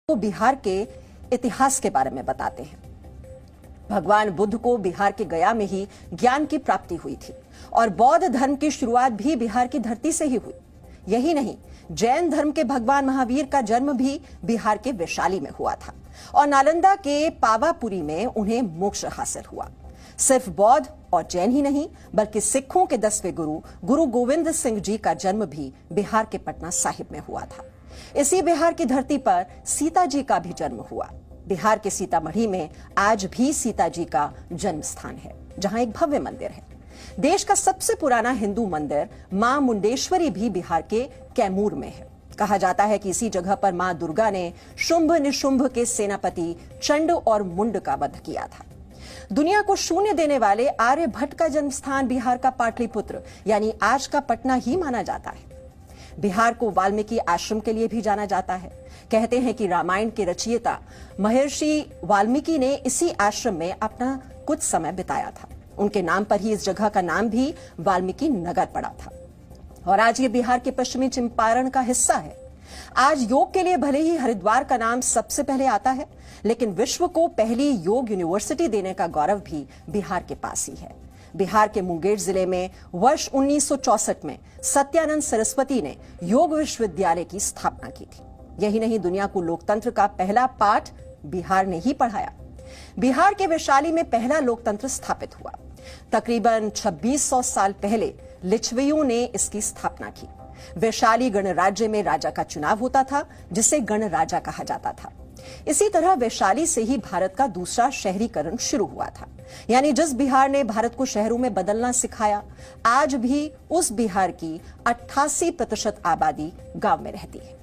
को बिहार के इतिहास के बारे में बताते हैं। भगवान बुद्ध को बिहार के गया में ही ज्ञान की प्राप्ति हुई थी और बौद्ध धर्म की शुरुआत भी बिहार की धरती से ही हुई। यही नहीं, जैन धर्म के भगवान महावीर का जन्म भी बिहार के वैशाली में हुआ था और नालंदा के पावापुरी में उन्हें मोक्ष हासिल हुआ। सिर्फ बौद्ध और जैन ही नहीं, बल्कि सिखों के 10वें गुरु गोविंद सिंह जी का जन्म भी बिहार के पटना साहिब में हुआ था। इसी बिहार की धरती पर सीता जी का भी जन्म हुआ। बिहार के सीतामढ़ी में आज भी सीता जी का जन्म स्थान है, जहां एक भव्य मंदिर है। देश का सबसे पुराना हिंदू मंदिर मां मुंडेश्वरी भी बिहार के कैमूर में है। कहा जाता है कि इसी जगह पर मां दुर्गा ने शुंभ निशुंभ के सेनापति चंड और मुंड का वध किया था। दुनिया को शून्य देने वाले आर्यभट्ट का जन्म स्थान बिहार का पाटलिपुत्र यानी आज का पटना ही माना जाता है। बिहार को वाल्मीकि आश्रम के लिए भी जाना जाता है। कहते हैं कि रामायण के रचयिता महर्षि वाल्मीकि ने इसी आश्रम में अपना कुछ समय बिताया था। उनके नाम पर ही इस जगह का नाम भी वाल्मीकि नगर पड़ा था और आज ये बिहार के पश्चिमी चंपारण का हिस्सा है। आज योग के लिए भले ही हरिद्वार का नाम सबसे पहले आता है, लेकिन विश्व को पहली योग यूनिवर्सिटी देने का गौरव भी बिहार के पास ही है। बिहार के मुंगेर जिले में वर्ष 1964 में सत्यानंद सरस्वती ने योग विश्वविद्यालय की स्थापना की थी। यही नहीं, दुनिया को लोकतंत्र का पहला पाठ बिहार ने ही पढ़ाया। बिहार के वैशाली में पहला लोकतंत्र स्थापित हुआ। तकरीबन 2600 साल पहले लिच्छवियों ने इसकी स्थापना की। वैशाली गणराज्य में राजा का चुनाव होता था, जिसे गणराजा कहा जाता था। इसी तरह वैशाली से ही भारत का दूसरा शहरीकरण शुरू हुआ था। यानी जिस बिहार ने भारत को शहरों में बदलना सिखाया, आज भी उस बिहार की 88% आबादी गांव में रहती है।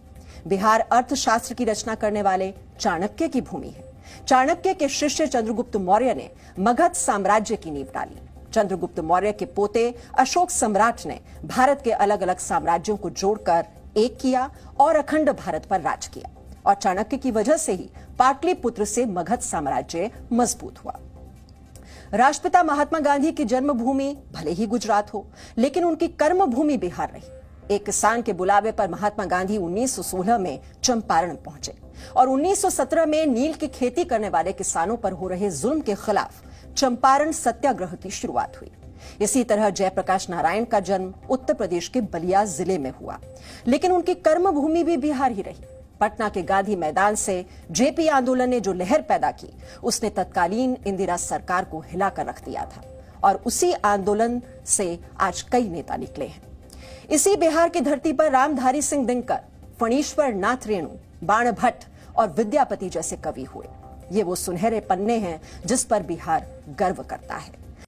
बिहार अर्थशास्त्र की रचना करने वाले चाणक्य की भूमि है। चाणक्य के शिष्य चंद्रगुप्त मौर्य ने मगध साम्राज्य की नींव डाली। चंद्रगुप्त मौर्य के पोते अशोक सम्राट ने भारत के अलग अलग साम्राज्यों को जोड़कर एक किया और अखंड भारत पर राज किया। और चाणक्य की वजह से ही पाटलिपुत्र से मगध साम्राज्य मजबूत हुआ। राष्ट्रपिता महात्मा गांधी की जन्मभूमि भले ही गुजरात हो, लेकिन उनकी कर्मभूमि बिहार रही। एक किसान के बुलावे पर महात्मा गांधी 1916 में चंपारण पहुंचे और 1917 में नील की खेती करने वाले किसानों पर हो रहे जुल्म के खिलाफ चंपारण सत्याग्रह की शुरुआत हुई। इसी तरह जयप्रकाश नारायण का जन्म उत्तर प्रदेश के बलिया जिले में हुआ, लेकिन उनकी कर्मभूमि भी बिहार ही रही। पटना के गांधी मैदान से जेपी आंदोलन ने जो लहर पैदा की, उसने तत्कालीन इंदिरा सरकार को हिलाकर रख दिया था और उसी आंदोलन से आज कई नेता निकले हैं। इसी बिहार की धरती पर रामधारी सिंह दिनकर, फणीश्वर नाथ रेणु, बाण भट्ट और विद्यापति जैसे कवि हुए। ये वो सुनहरे पन्ने हैं जिस पर बिहार गर्व करता है।